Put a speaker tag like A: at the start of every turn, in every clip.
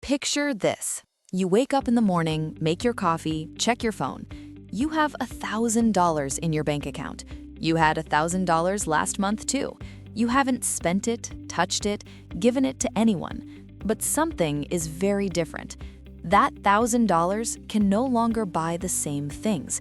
A: Picture this. You wake up in the morning, make your coffee, check your phone. You have $1,000 in your bank account. You had $1,000 last month too. You haven't spent it, touched it, given it to anyone. But something is very different. That $1,000 can no longer buy the same things.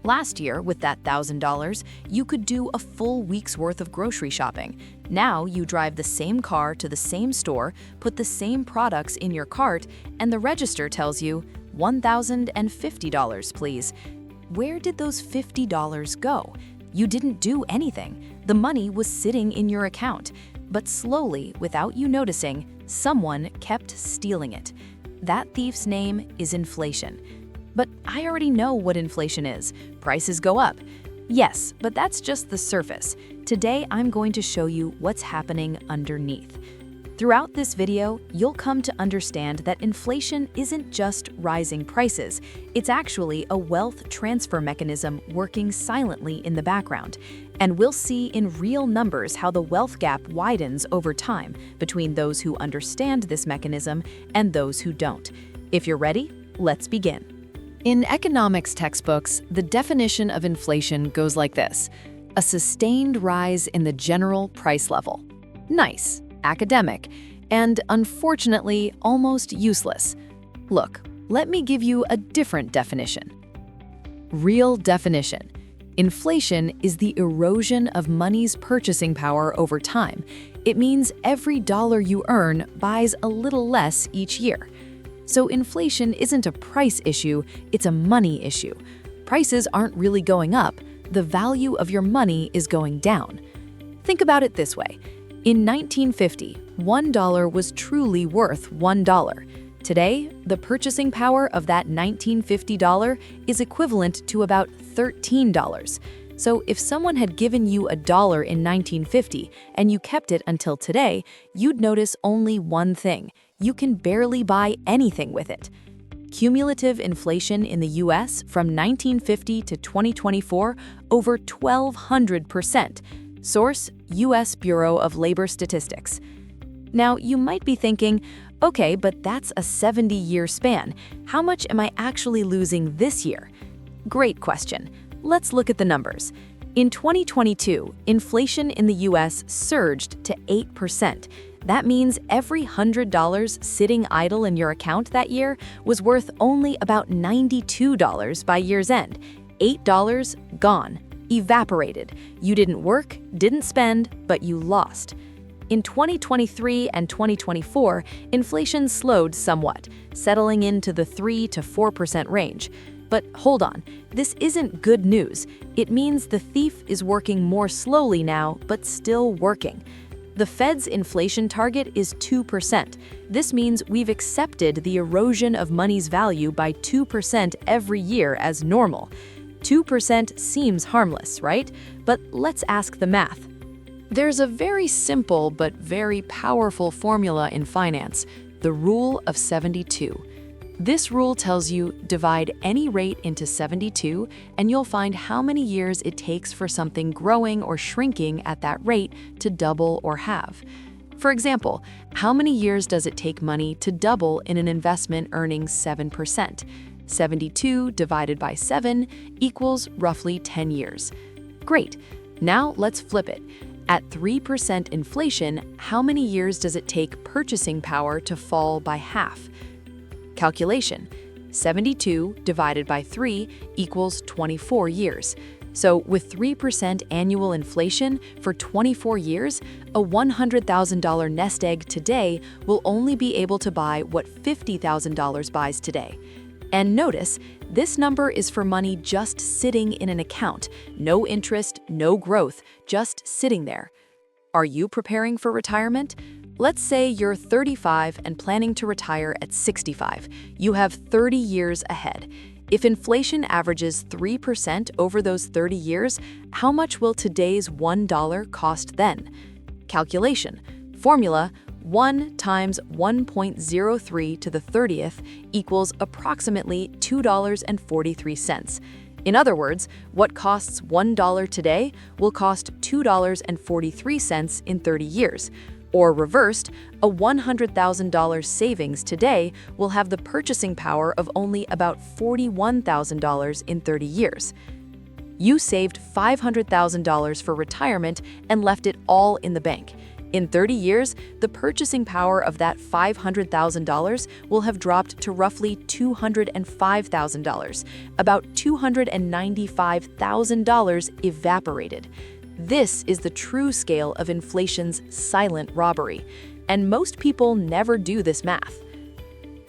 A: Last year, with that $1,000, you could do a full week's worth of grocery shopping. Now you drive the same car to the same store, put the same products in your cart, and the register tells you, $1,050, please. Where did those $50 go? You didn't do anything. The money was sitting in your account. But slowly, without you noticing, someone kept stealing it. That thief's name is inflation. But I already know what inflation is. Prices go up. Yes, but that's just the surface. Today, I'm going to show you what's happening underneath. Throughout this video, you'll come to understand that inflation isn't just rising prices. It's actually a wealth transfer mechanism working silently in the background. And we'll see in real numbers how the wealth gap widens over time between those who understand this mechanism and those who don't. If you're ready, let's begin. In economics textbooks, the definition of inflation goes like this: a sustained rise in the general price level. Nice, academic, and unfortunately almost useless. Look, let me give you a different definition. Real definition. Inflation is the erosion of money's purchasing power over time. It means every dollar you earn buys a little less each year. So inflation isn't a price issue, it's a money issue. Prices aren't really going up, the value of your money is going down. Think about it this way. In 1950, $1 was truly worth $1. Today, the purchasing power of that 1950 dollar is equivalent to about $13. So if someone had given you $1 in 1950 and you kept it until today, you'd notice only one thing: you can barely buy anything with it. Cumulative inflation in the US from 1950 to 2024, over 1,200%. Source, US Bureau of Labor Statistics. Now, you might be thinking, okay, but that's a 70-year span. How much am I actually losing this year? Great question. Let's look at the numbers. In 2022, inflation in the US surged to 8%. That means every $100 sitting idle in your account that year was worth only about $92 by year's end. $8 gone, evaporated. You didn't work, didn't spend, but you lost. In 2023 and 2024, inflation slowed somewhat, settling into the 3 to 4% range. But hold on, this isn't good news. It means the thief is working more slowly now, but still working. The Fed's inflation target is 2%. This means we've accepted the erosion of money's value by 2% every year as normal. 2% seems harmless, right? But let's ask the math. There's a very simple but very powerful formula in finance, the rule of 72. This rule tells you divide any rate into 72 and you'll find how many years it takes for something growing or shrinking at that rate to double or halve. For example, how many years does it take money to double in an investment earning 7%? 72 divided by 7 equals roughly 10 years. Great. Now let's flip it. At 3% inflation, how many years does it take purchasing power to fall by half? Calculation. 72 divided by 3 equals 24 years. So with 3% annual inflation for 24 years, a $100,000 nest egg today will only be able to buy what $50,000 buys today. And notice, this number is for money just sitting in an account. No interest, no growth, just sitting there. Are you preparing for retirement? Let's say you're 35 and planning to retire at 65. You have 30 years ahead. If inflation averages 3% over those 30 years, how much will today's $1 cost then? Calculation. Formula: 1 times 1.03 to the 30th equals approximately $2.43. In other words, what costs $1 today will cost $2.43 in 30 years. Or reversed, a $100,000 savings today will have the purchasing power of only about $41,000 in 30 years. You saved $500,000 for retirement and left it all in the bank. In 30 years, the purchasing power of that $500,000 will have dropped to roughly $205,000, about $295,000 evaporated. This is the true scale of inflation's silent robbery, and most people never do this math.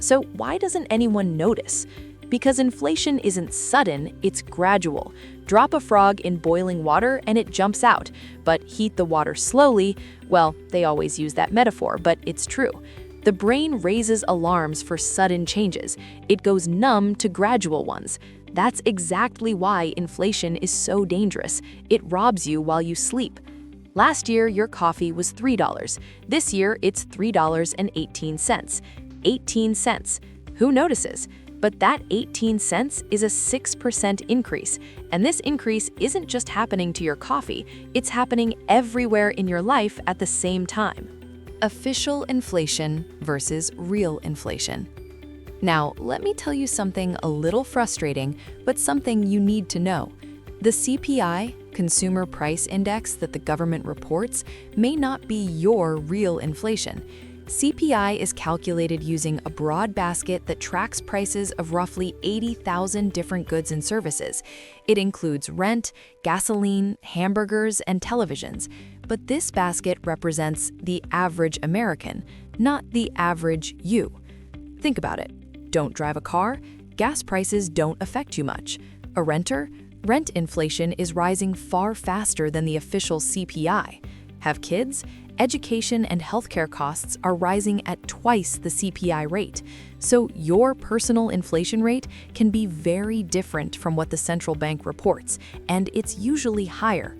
A: So why doesn't anyone notice? Because inflation isn't sudden, it's gradual. Drop a frog in boiling water and it jumps out, but heat the water slowly, well, they always use that metaphor, but it's true. The brain raises alarms for sudden changes. It goes numb to gradual ones. That's exactly why inflation is so dangerous. It robs you while you sleep. Last year, your coffee was $3. This year, it's $3.18. 18 cents. Who notices? But that 18 cents is a 6% increase. And this increase isn't just happening to your coffee, it's happening everywhere in your life at the same time. Official inflation versus real inflation. Now, let me tell you something a little frustrating, but something you need to know. The CPI, Consumer Price Index that the government reports, may not be your real inflation. CPI is calculated using a broad basket that tracks prices of roughly 80,000 different goods and services. It includes rent, gasoline, hamburgers, and televisions. But this basket represents the average American, not the average you. Think about it. Don't drive a car, gas prices don't affect you much. A renter, rent inflation is rising far faster than the official CPI. Have kids? Education and healthcare costs are rising at twice the CPI rate. So your personal inflation rate can be very different from what the central bank reports, and it's usually higher.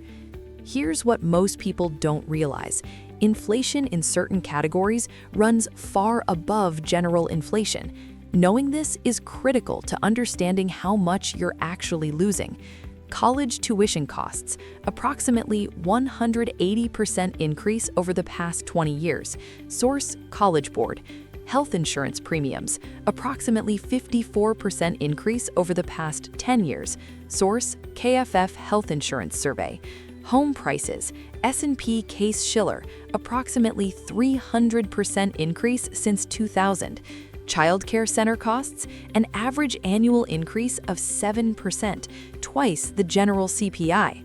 A: Here's what most people don't realize. Inflation in certain categories runs far above general inflation. Knowing this is critical to understanding how much you're actually losing. College tuition costs, approximately 180% increase over the past 20 years. Source: College Board. Health insurance premiums, approximately 54% increase over the past 10 years. Source: KFF Health Insurance Survey. Home prices, S&P Case-Shiller, approximately 300% increase since 2000. Child care center costs, an average annual increase of 7%, twice the general CPI.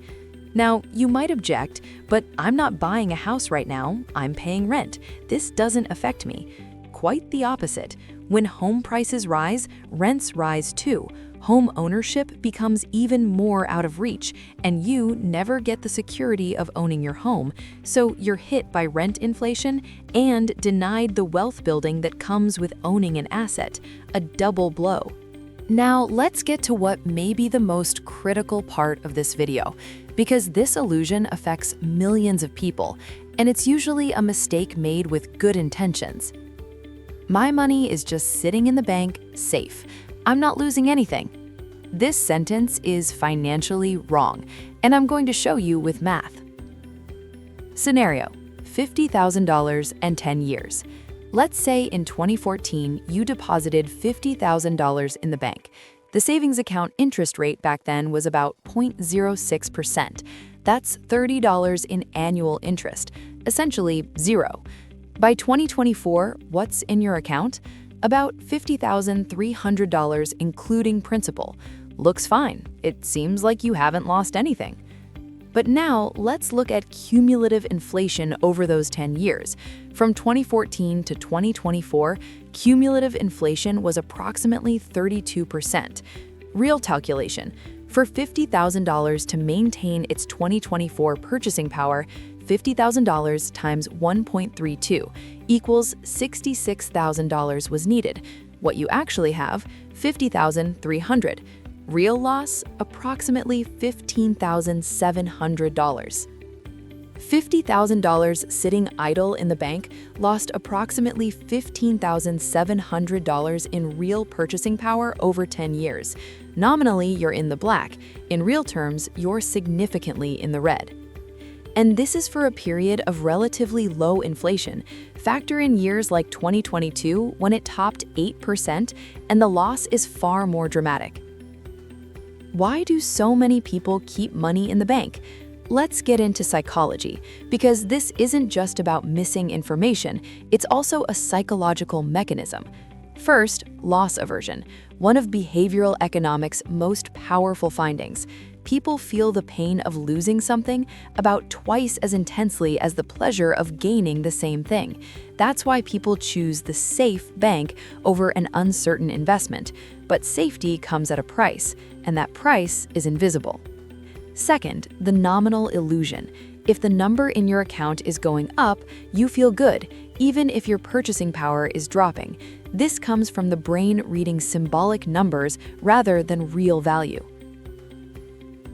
A: Now, you might object, but I'm not buying a house right now, I'm paying rent. This doesn't affect me. Quite the opposite. When home prices rise, rents rise too. Home ownership becomes even more out of reach, and you never get the security of owning your home, so you're hit by rent inflation and denied the wealth building that comes with owning an asset, a double blow. Now, let's get to what may be the most critical part of this video, because this illusion affects millions of people, and it's usually a mistake made with good intentions. My money is just sitting in the bank, safe. I'm not losing anything. This sentence is financially wrong, and I'm going to show you with math. Scenario: $50,000 and 10 years. Let's say in 2014 you deposited $50,000 in the bank. The savings account interest rate back then was about 0.06%. That's $30 in annual interest, essentially zero. By 2024, what's in your account? About $50,300 including principal. Looks fine. It seems like you haven't lost anything. But now let's look at cumulative inflation over those 10 years. From 2014 to 2024, cumulative inflation was approximately 32%. Real calculation: for $50,000 to maintain its 2024 purchasing power, $50,000 times 1.32 equals $66,000 was needed. What you actually have, $50,300. Real loss, approximately $15,700. $50,000 sitting idle in the bank lost approximately $15,700 in real purchasing power over 10 years. Nominally, you're in the black. In real terms, you're significantly in the red. And this is for a period of relatively low inflation. Factor in years like 2022 when it topped 8% and the loss is far more dramatic. Why do so many people keep money in the bank? Let's get into psychology, because this isn't just about missing information, it's also a psychological mechanism. First, loss aversion, one of behavioral economics' most powerful findings. People feel the pain of losing something about twice as intensely as the pleasure of gaining the same thing. That's why people choose the safe bank over an uncertain investment. But safety comes at a price, and that price is invisible. Second, the nominal illusion. If the number in your account is going up, you feel good, even if your purchasing power is dropping. This comes from the brain reading symbolic numbers rather than real value.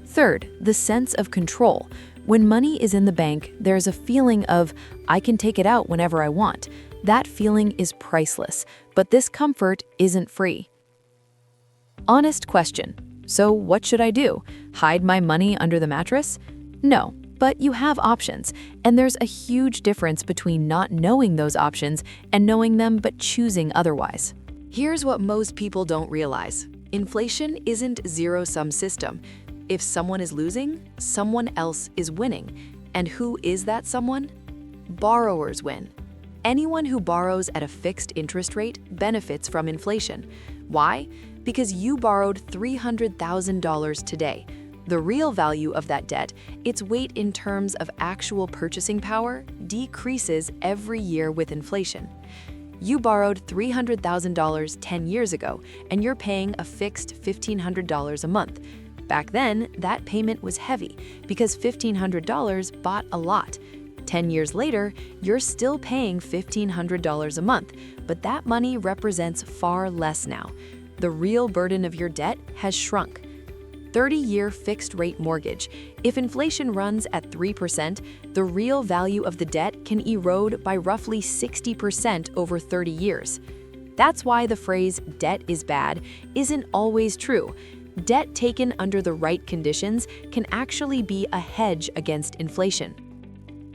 A: Third, the sense of control. When money is in the bank, there's a feeling of, I can take it out whenever I want. That feeling is priceless, but this comfort isn't free. Honest question. So what should I do? Hide my money under the mattress? No, but you have options, and there's a huge difference between not knowing those options and knowing them but choosing otherwise. Here's what most people don't realize. Inflation isn't a zero-sum system. If someone is losing, someone else is winning. And who is that someone? Borrowers win. Anyone who borrows at a fixed interest rate benefits from inflation. Why? Because you borrowed $300,000 today. The real value of that debt, its weight in terms of actual purchasing power, decreases every year with inflation. You borrowed $300,000 10 years ago, and you're paying a fixed $1,500 a month. Back then, that payment was heavy because $1,500 bought a lot. 10 years later, you're still paying $1,500 a month, but that money represents far less now. The real burden of your debt has shrunk. 30-year fixed-rate mortgage. If inflation runs at 3%, the real value of the debt can erode by roughly 60% over 30 years. That's why the phrase, debt is bad, isn't always true. Debt taken under the right conditions can actually be a hedge against inflation.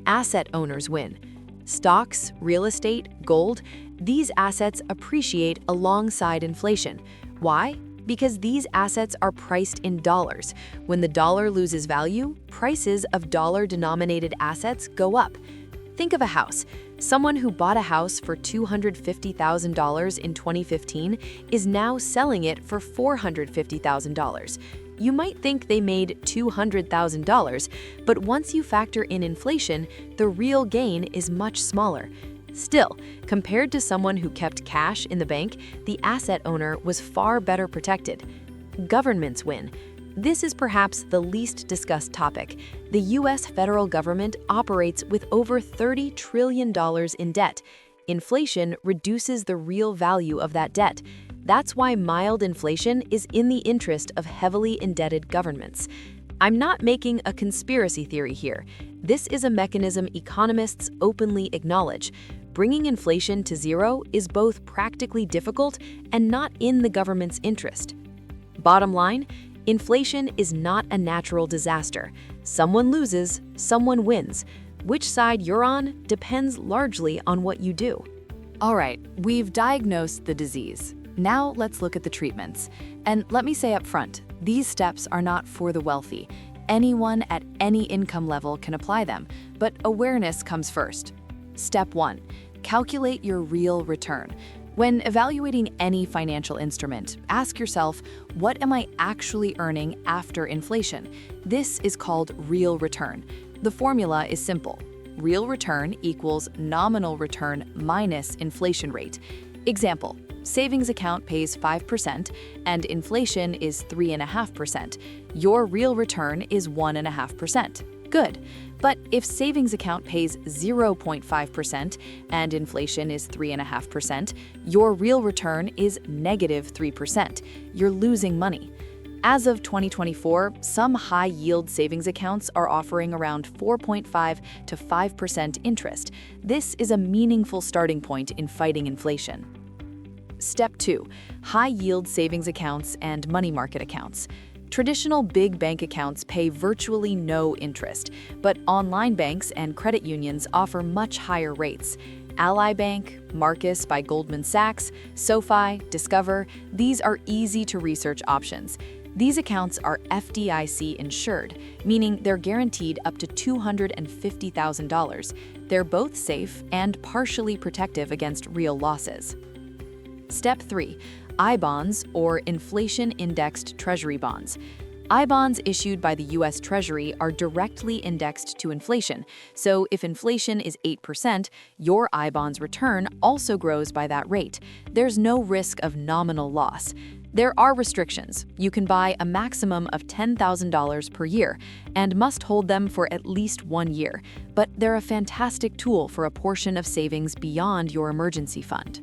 A: Asset owners win. Stocks, real estate, gold, these assets appreciate alongside inflation. Why? Because these assets are priced in dollars. When the dollar loses value, prices of dollar-denominated assets go up. Think of a house. Someone who bought a house for $250,000 in 2015 is now selling it for $450,000. You might think they made $200,000, but once you factor in inflation, the real gain is much smaller. Still, compared to someone who kept cash in the bank, the asset owner was far better protected. Governments win. This is perhaps the least discussed topic. The U.S. federal government operates with over $30 trillion in debt. Inflation reduces the real value of that debt. That's why mild inflation is in the interest of heavily indebted governments. I'm not making a conspiracy theory here. This is a mechanism economists openly acknowledge. Bringing inflation to zero is both practically difficult and not in the government's interest. Bottom line, inflation is not a natural disaster. Someone loses, someone wins. Which side you're on depends largely on what you do. All right, we've diagnosed the disease. Now let's look at the treatments. And let me say up front, these steps are not for the wealthy. Anyone at any income level can apply them, but awareness comes first. Step 1, calculate your real return. When evaluating any financial instrument, ask yourself, what am I actually earning after inflation? This is called real return. The formula is simple. Real return equals nominal return minus inflation rate. Example, savings account pays 5% and inflation is 3.5%. Your real return is 1.5%. Good. But if savings account pays 0.5% and inflation is 3.5%, your real return is -3%. You're losing money. As of 2024, some high-yield savings accounts are offering around 4.5 to 5% interest. This is a meaningful starting point in fighting inflation. Step 2, high-yield savings accounts and money market accounts. Traditional big bank accounts pay virtually no interest, but online banks and credit unions offer much higher rates. Ally Bank, Marcus by Goldman Sachs, SoFi, Discover, these are easy-to-research options. These accounts are FDIC insured, meaning they're guaranteed up to $250,000. They're both safe and partially protective against real losses. Step 3. I-bonds, or inflation-indexed treasury bonds. I-bonds issued by the U.S. Treasury are directly indexed to inflation, so if inflation is 8%, your I-bonds return also grows by that rate. There's no risk of nominal loss. There are restrictions. You can buy a maximum of $10,000 per year and must hold them for at least 1 year, but they're a fantastic tool for a portion of savings beyond your emergency fund.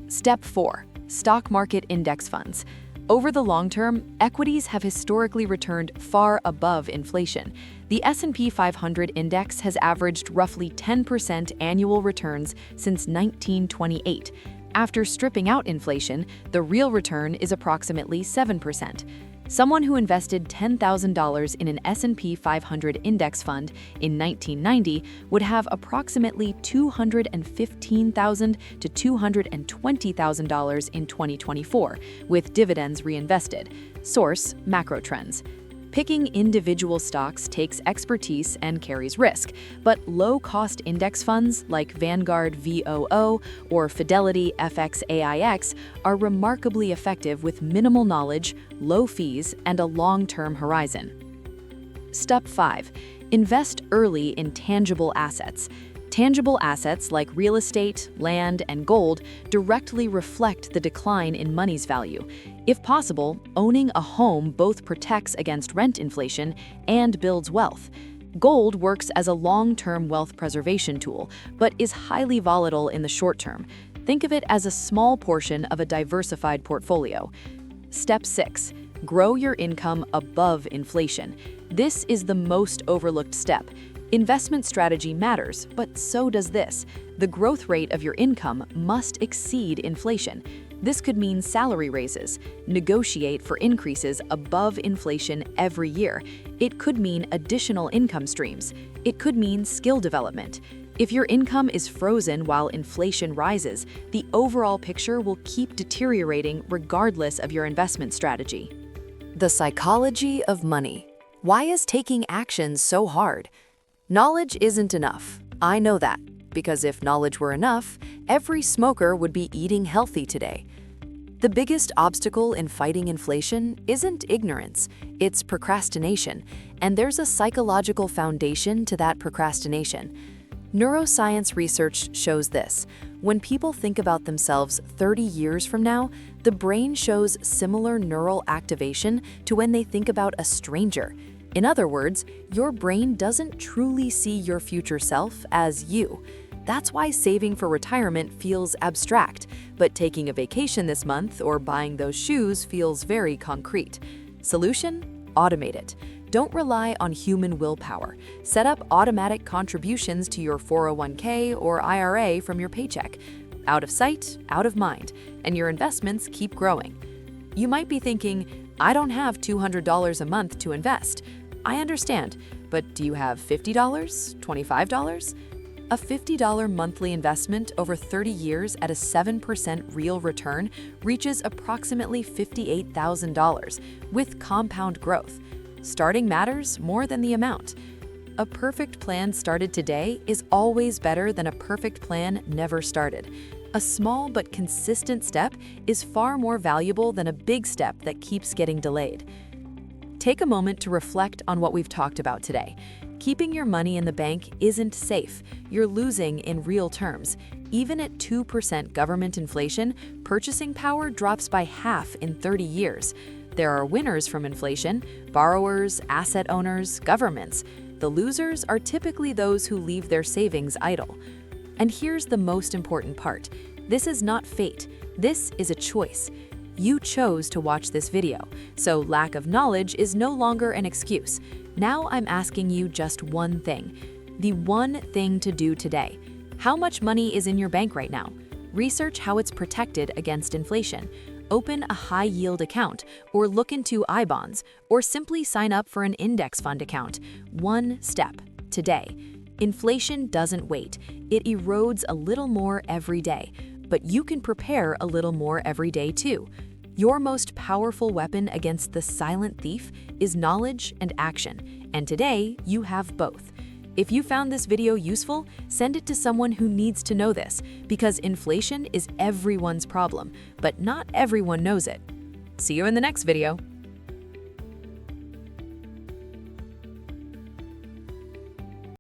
A: Step 4. Stock market index funds. Over the long term, equities have historically returned far above inflation. The S&P 500 index has averaged roughly 10% annual returns since 1928. After stripping out inflation, the real return is approximately 7%. Someone who invested $10,000 in an S&P 500 index fund in 1990 would have approximately $215,000 to $220,000 in 2024, with dividends reinvested. Source: Macro Trends. Picking individual stocks takes expertise and carries risk, but low-cost index funds like Vanguard VOO or Fidelity FXAIX are remarkably effective with minimal knowledge, low fees, and a long-term horizon. Step 5. Invest early in tangible assets. Tangible assets like real estate, land, and gold directly reflect the decline in money's value. If possible, owning a home both protects against rent inflation and builds wealth. Gold works as a long-term wealth preservation tool, but is highly volatile in the short term. Think of it as a small portion of a diversified portfolio. Step 6. Grow your income above inflation. This is the most overlooked step. Investment strategy matters, but so does this. The growth rate of your income must exceed inflation. This could mean salary raises. Negotiate for increases above inflation every year. It could mean additional income streams. It could mean skill development. If your income is frozen while inflation rises, the overall picture will keep deteriorating regardless of your investment strategy. The psychology of money. Why is taking action so hard? Knowledge isn't enough. I know that, because if knowledge were enough, every smoker would be eating healthy today. The biggest obstacle in fighting inflation isn't ignorance, it's procrastination, and there's a psychological foundation to that procrastination. Neuroscience research shows this. When people think about themselves 30 years from now, the brain shows similar neural activation to when they think about a stranger. In other words, your brain doesn't truly see your future self as you. That's why saving for retirement feels abstract, but taking a vacation this month or buying those shoes feels very concrete. Solution? Automate it. Don't rely on human willpower. Set up automatic contributions to your 401k or IRA from your paycheck. Out of sight, out of mind, and your investments keep growing. You might be thinking, I don't have $200 a month to invest. I understand, but do you have $50, $25? A $50 monthly investment over 30 years at a 7% real return reaches approximately $58,000 with compound growth. Starting matters more than the amount. A perfect plan started today is always better than a perfect plan never started. A small but consistent step is far more valuable than a big step that keeps getting delayed. Take a moment to reflect on what we've talked about today. Keeping your money in the bank isn't safe. You're losing in real terms. Even at 2% government inflation, purchasing power drops by half in 30 years. There are winners from inflation: borrowers, asset owners, governments. The losers are typically those who leave their savings idle. And here's the most important part. This is not fate. This is a choice. You chose to watch this video, so lack of knowledge is no longer an excuse. Now I'm asking you just one thing. The one thing to do today. How much money is in your bank right now? Research how it's protected against inflation. Open a high-yield account, or look into I-bonds, or simply sign up for an index fund account. One step, today. Inflation doesn't wait. It erodes a little more every day, but you can prepare a little more every day too. Your most powerful weapon against the silent thief is knowledge and action, and today you have both. If you found this video useful, send it to someone who needs to know this, because inflation is everyone's problem, but not everyone knows it. See you in the next video.